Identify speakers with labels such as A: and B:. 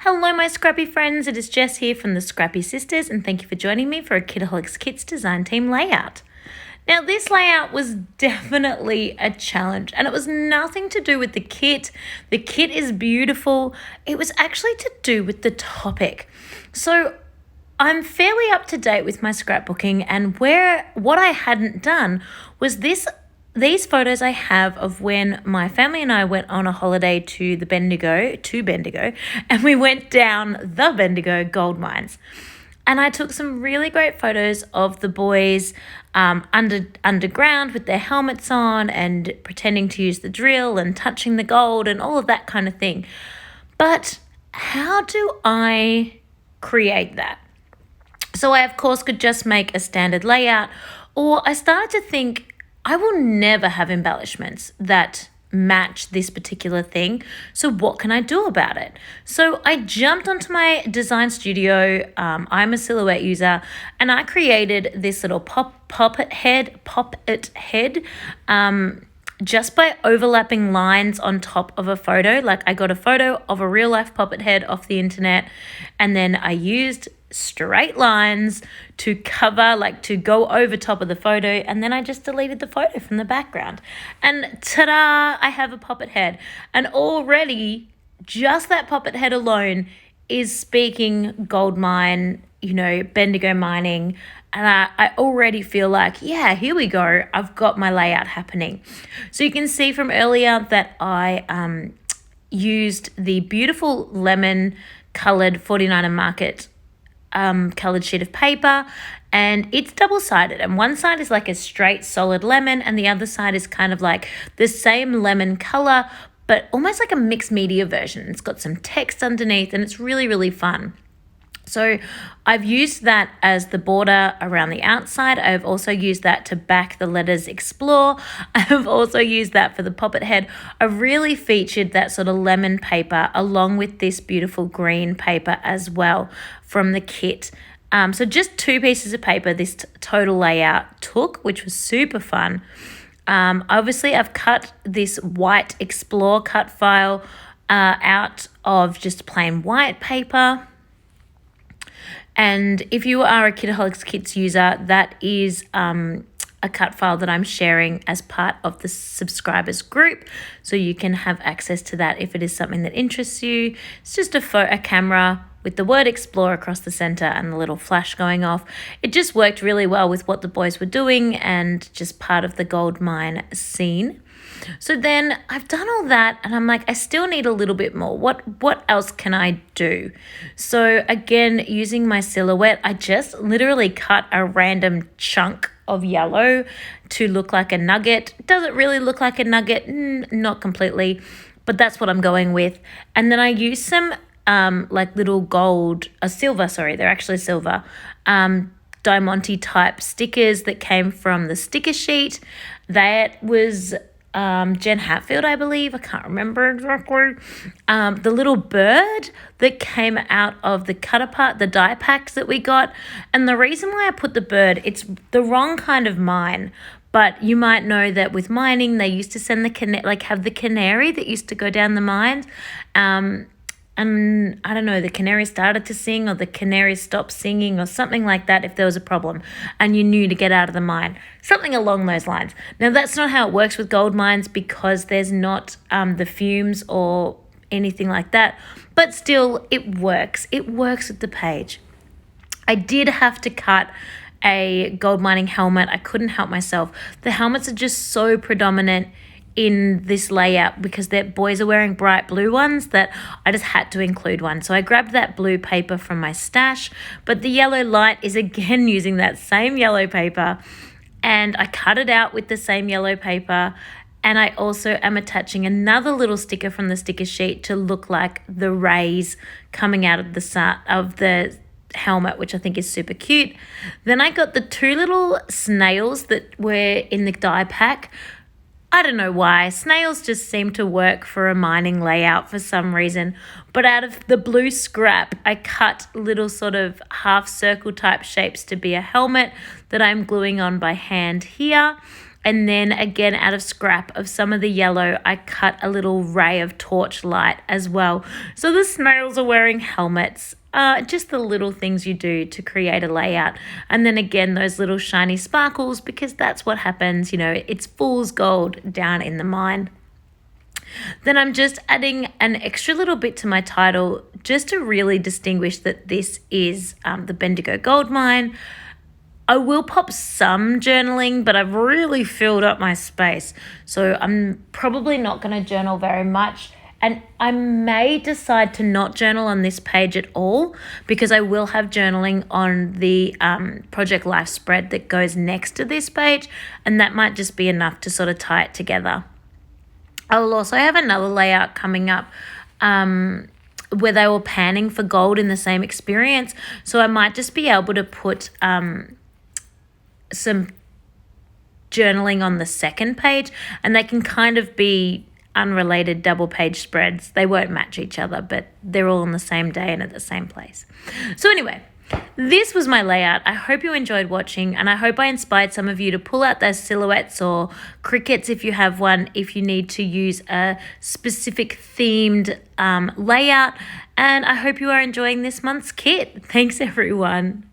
A: Hello my Scrappy friends, it is Jess here from the Scrappy Sisters and thank you for joining me for a Kitaholic Kits design team layout. Now this layout was definitely a challenge and it was nothing to do with the kit. The kit is beautiful. It was actually to do with the topic. So I'm fairly up to date with my scrapbooking and what I hadn't done was these photos I have of when my family and I went on a holiday to Bendigo, and we went down the Bendigo gold mines. And I took some really great photos of the boys underground with their helmets on and pretending to use the drill and touching the gold and all of that kind of thing. But how do I create that? So I, of course, could just make a standard layout, or I started to think, I will never have embellishments that match this particular thing. So what can I do about it? So I jumped onto my design studio. I'm a silhouette user and I created this little poppet head, just by overlapping lines on top of a photo. Like I got a photo of a real life poppet head off the internet and then I used straight lines to go over top of the photo, and then I just deleted the photo from the background and ta-da, I have a poppet head. And already just that poppet head alone is speaking gold mine, Bendigo mining, and I already feel like, yeah, here we go, I've got my layout happening. So you can see from earlier that I used the beautiful lemon colored 49er Market colored sheet of paper, and it's double-sided, and one side is like a straight solid lemon and the other side is kind of like the same lemon color but almost like a mixed media version. It's got some text underneath and it's really, really fun. So I've used that as the border around the outside. I've also used that to back the letters Explore. I've also used that for the poppet head. I've really featured that sort of lemon paper along with this beautiful green paper as well from the kit. So just 2 pieces of paper this total layout took, which was super fun. Obviously, I've cut this white Explore cut file out of just plain white paper. And if you are a Kitaholic Kits user, that is a cut file that I'm sharing as part of the subscribers group. So you can have access to that if it is something that interests you. It's just a camera with the word Explore across the center and the little flash going off. It just worked really well with what the boys were doing and just part of the gold mine scene. So then I've done all that and I'm like, I still need a little bit more. What else can I do? So again, using my silhouette, I just literally cut a random chunk of yellow to look like a nugget. Does it really look like a nugget? Not completely, but that's what I'm going with. And then I used some little they're actually silver, Diamante type stickers that came from the sticker sheet. That was Jen Hatfield, I believe. I can't remember exactly. The little bird that came out of the the die packs that we got. And the reason why I put the bird, it's the wrong kind of mine. But you might know that with mining, they used to send have the canary that used to go down the mines. And I don't know, the canary started to sing or the canary stopped singing or something like that if there was a problem and you knew to get out of the mine. Something along those lines. Now, that's not how it works with gold mines because there's not the fumes or anything like that. But still, it works. It works with the page. I did have to cut a gold mining helmet. I couldn't help myself. The helmets are just so predominant in this layout because their boys are wearing bright blue ones that I just had to include one. So I grabbed that blue paper from my stash, but the yellow light is again using that same yellow paper and I cut it out with the same yellow paper. And I also am attaching another little sticker from the sticker sheet to look like the rays coming out of the helmet, which I think is super cute. Then I got the 2 little snails that were in the die pack. I don't know why. Snails just seem to work for a mining layout for some reason. But out of the blue scrap, I cut little sort of half circle type shapes to be a helmet that I'm gluing on by hand here. And then again, out of scrap of some of the yellow, I cut a little ray of torchlight as well. So the snails are wearing helmets. Just the little things you do to create a layout. And then again, those little shiny sparkles, because that's what happens, it's fool's gold down in the mine. Then I'm just adding an extra little bit to my title just to really distinguish that this is the Bendigo Gold Mine. I will pop some journaling, but I've really filled up my space. So I'm probably not going to journal very much. And I may decide to not journal on this page at all, because I will have journaling on the Project Life spread that goes next to this page. And that might just be enough to sort of tie it together. I will also have another layout coming up where they were panning for gold in the same experience. So I might just be able to put some journaling on the second page, and they can kind of be unrelated double page spreads. They won't match each other, but they're all on the same day and at the same place. So anyway, this was my layout. I hope you enjoyed watching, and I hope I inspired some of you to pull out those silhouettes or crickets if you have one, if you need to use a specific themed layout. And I hope you are enjoying this month's kit. Thanks, everyone.